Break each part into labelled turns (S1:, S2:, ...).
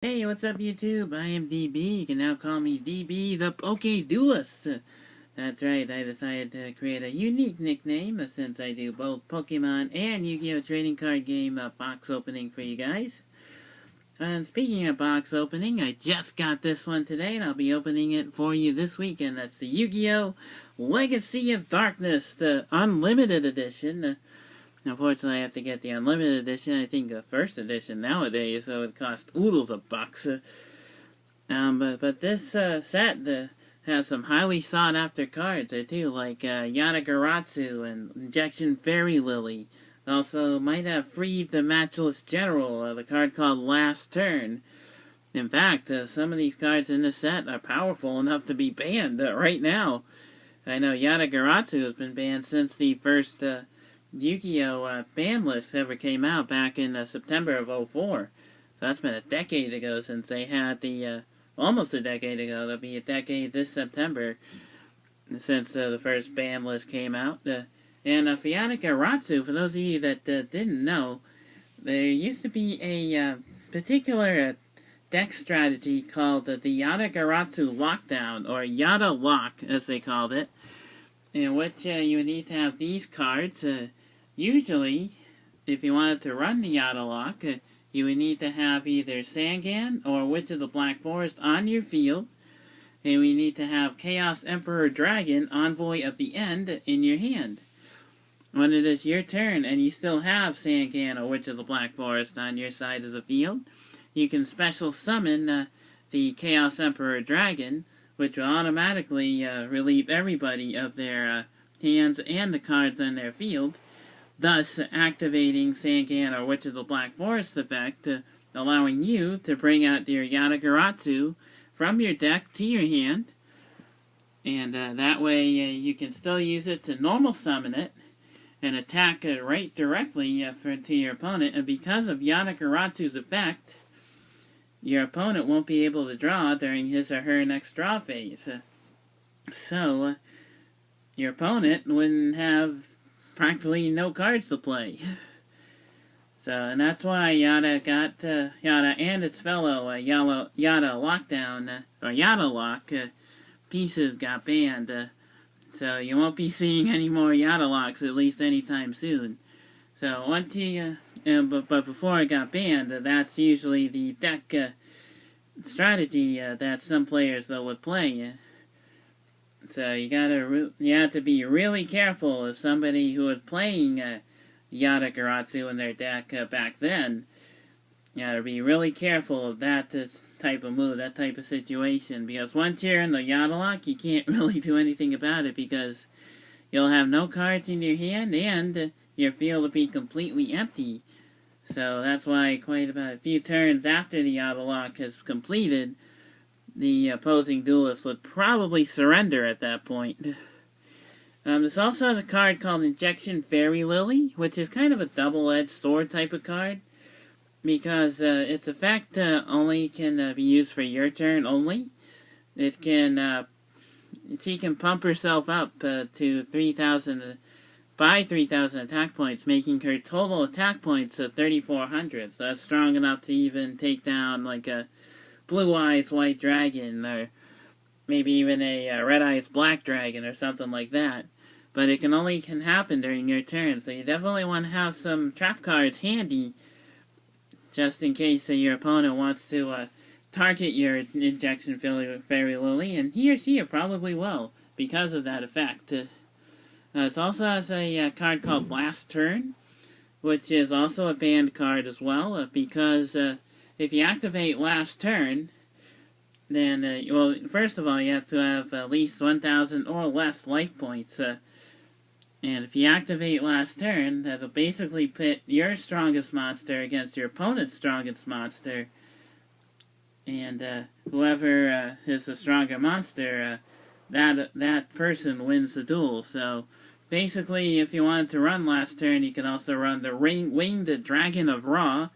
S1: Hey, what's up YouTube? I am DB. You can now call me DB the Poke Duelist. That's right, I decided to create a unique nickname since I do both Pokemon and Yu-Gi-Oh! Trading card game box opening for you guys. And speaking of box opening, I just got this one today and I'll be opening it for you this weekend. That's the Yu-Gi-Oh! Legacy of Darkness, the Unlimited Edition. Unfortunately, I have to get the Unlimited Edition. I think the first edition nowadays, so it costs oodles of bucks. But this set has some highly sought after cards too, like Yatagaratsu and Injection Fairy Lily. Also, might have freed the Matchless General, the card called Last Turn. In fact, some of these cards in this set are powerful enough to be banned right now. I know Yatagaratsu has been banned since the first Yugioh ban list ever came out back in September of '04. So that's been a decade ago since they had the, almost a decade ago. It'll be a decade this September since the first ban list came out. And for Yatagaratsu, for those of you that didn't know, there used to be a particular deck strategy called the Yatagaratsu Lockdown, or Yata Lock as they called it, in which you would need to have these cards. Usually, if you wanted to run the Yata Lock, you would need to have either Sangan or Witch of the Black Forest on your field, and we need to have Chaos Emperor Dragon, Envoy of the End, in your hand. When it is your turn and you still have Sangan or Witch of the Black Forest on your side of the field, you can special summon the Chaos Emperor Dragon, which will automatically relieve everybody of their hands and the cards on their field, thus activating Sangan or Witch of the Black Forest effect, allowing you to bring out your Yatagaratsu from your deck to your hand, and that way you can still use it to normal summon it and attack it right directly to your opponent, and because of Yatagaratsu's effect, your opponent won't be able to draw during his or her next draw phase. So, your opponent wouldn't have practically no cards to play. So, and that's why Yata got, Yata and its fellow Yata Lockdown, or Yata Lock, pieces got banned. So you won't be seeing any more Yata Locks, at least anytime soon. So once you, but before it got banned, that's usually the deck strategy that some players though would play. So you have to be really careful if somebody who was playing Yatagaratsu in their deck back then. You gotta be really careful of that type of move, that type of situation, because once you're in the Yata Lock, you can't really do anything about it because you'll have no cards in your hand and your field will be completely empty. So that's why quite about a few turns after the Yata Lock has completed, the opposing duelist would probably surrender at that point. This also has a card called Injection Fairy Lily, which is kind of a double-edged sword type of card, because its effect only can be used for your turn only. It can, she can pump herself up to 3,000, by 3,000 attack points, making her total attack points 3,400. So that's strong enough to even take down like a Blue Eyes White Dragon, or maybe even a Red Eyes Black Dragon, or something like that. But it can happen during your turn, so you definitely want to have some trap cards handy, just in case your opponent wants to target your Injection Fairy Lily, and he or she probably will, because of that effect. It also has a card called Last Turn, which is also a banned card as well, because if you activate Last Turn, then, well, first of all, you have to have at least 1,000 or less life points, and if you activate Last Turn, that'll basically pit your strongest monster against your opponent's strongest monster, and whoever is the stronger monster, that person wins the duel. So basically, if you wanted to run Last Turn, you can also run the Winged Dragon of Ra,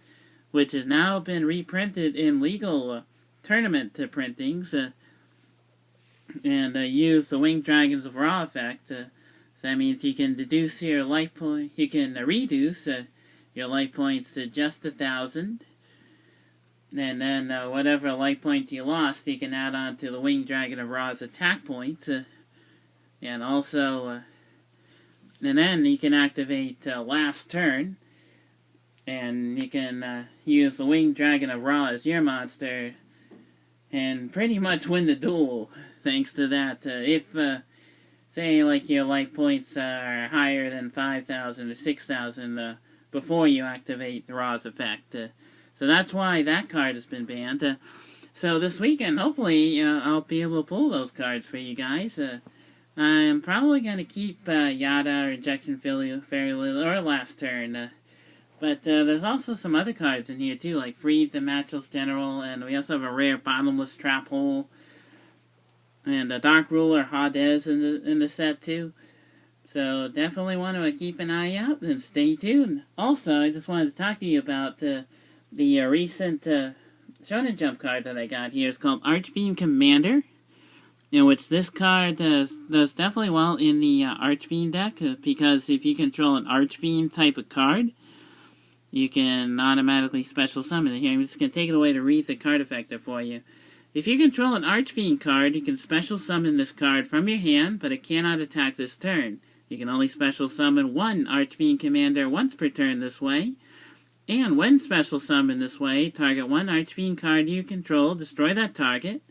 S1: which has now been reprinted in legal tournament printings, and use the Winged Dragons of Ra effect. So that means you can deduce your life point. You can reduce your life points to just 1,000, And then whatever life points you lost, you can add on to the Winged Dragon of Ra's attack points. And also, and then you can activate last turn. And you can use the Winged Dragon of Ra as your monster. And pretty much win the duel, thanks to that. If, say, like your life points are higher than 5,000 or 6,000 before you activate Ra's effect. So that's why that card has been banned. So this weekend, hopefully, I'll be able to pull those cards for you guys. I'm probably going to keep Yada or Injection Fairy Lily or Last Turn. But there's also some other cards in here too, like Freeze the Matchless General, and we also have a rare Bottomless Trap Hole, and a Dark Ruler Hades in the set too. So definitely want to keep an eye out and stay tuned. Also, I just wanted to talk to you about the recent Shonen Jump card that I got here. It's called Archfiend Commander, in which this card does definitely well in the Archfiend deck, because if you control an Archfiend type of card, you can automatically special summon it. Here, I'm just going to take it away to read the card effector for you. If you control an Archfiend card, you can special summon this card from your hand, but it cannot attack this turn. You can only special summon one Archfiend Commander once per turn this way. And when special summoned this way, target one Archfiend card you control, destroy that target.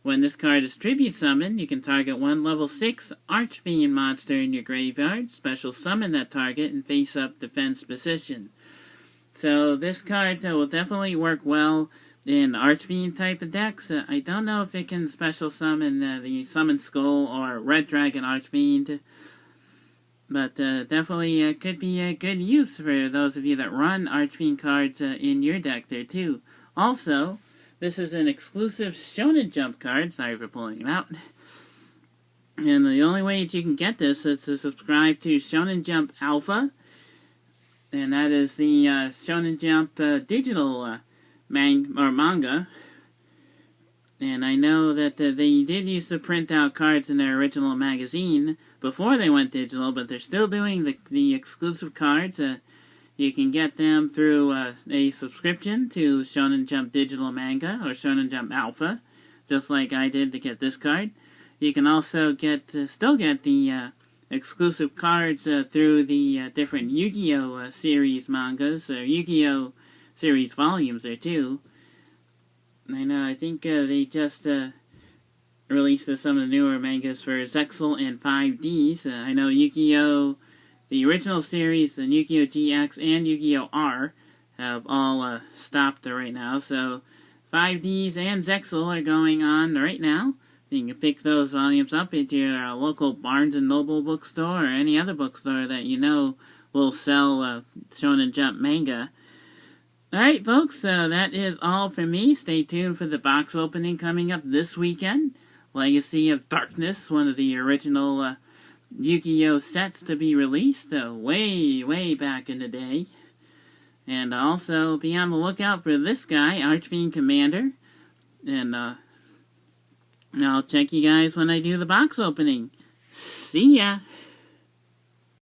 S1: When this card is tribute summoned, you can target one level 6 Archfiend monster in your graveyard, special summon that target, and face up defense position. So this card will definitely work well in Archfiend type of decks. I don't know if it can special summon the Summon Skull or Red Dragon Archfiend, but definitely could be a good use for those of you that run Archfiend cards in your deck there too. Also, this is an exclusive Shonen Jump card. Sorry for pulling it out. And the only way that you can get this is to subscribe to Shonen Jump Alpha. And that is the Shonen Jump digital manga. And I know that they did used to print out cards in their original magazine before they went digital, but they're still doing the exclusive cards. You can get them through a subscription to Shonen Jump Digital Manga or Shonen Jump Alpha, just like I did to get this card. You can also still get the exclusive cards through the different Yu-Gi-Oh! Series mangas, or Yu-Gi-Oh! Series volumes there too. I know, I think they just released some of the newer mangas for Zexal and 5Ds. I know Yu-Gi-Oh! The original series, the Yugioh GX and Yu-Gi-Oh! R, have all stopped right now, so 5Ds and Zexal are going on right now. You can pick those volumes up at your local Barnes & Noble bookstore or any other bookstore that you know will sell Shonen Jump manga. Alright folks, that is all for me. Stay tuned for the box opening coming up this weekend. Legacy of Darkness, one of the original Yu-Gi-Oh! Sets to be released way back in the day. And also be on the lookout for this guy, Archfiend Commander. And I'll check you guys when I do the box opening. See ya!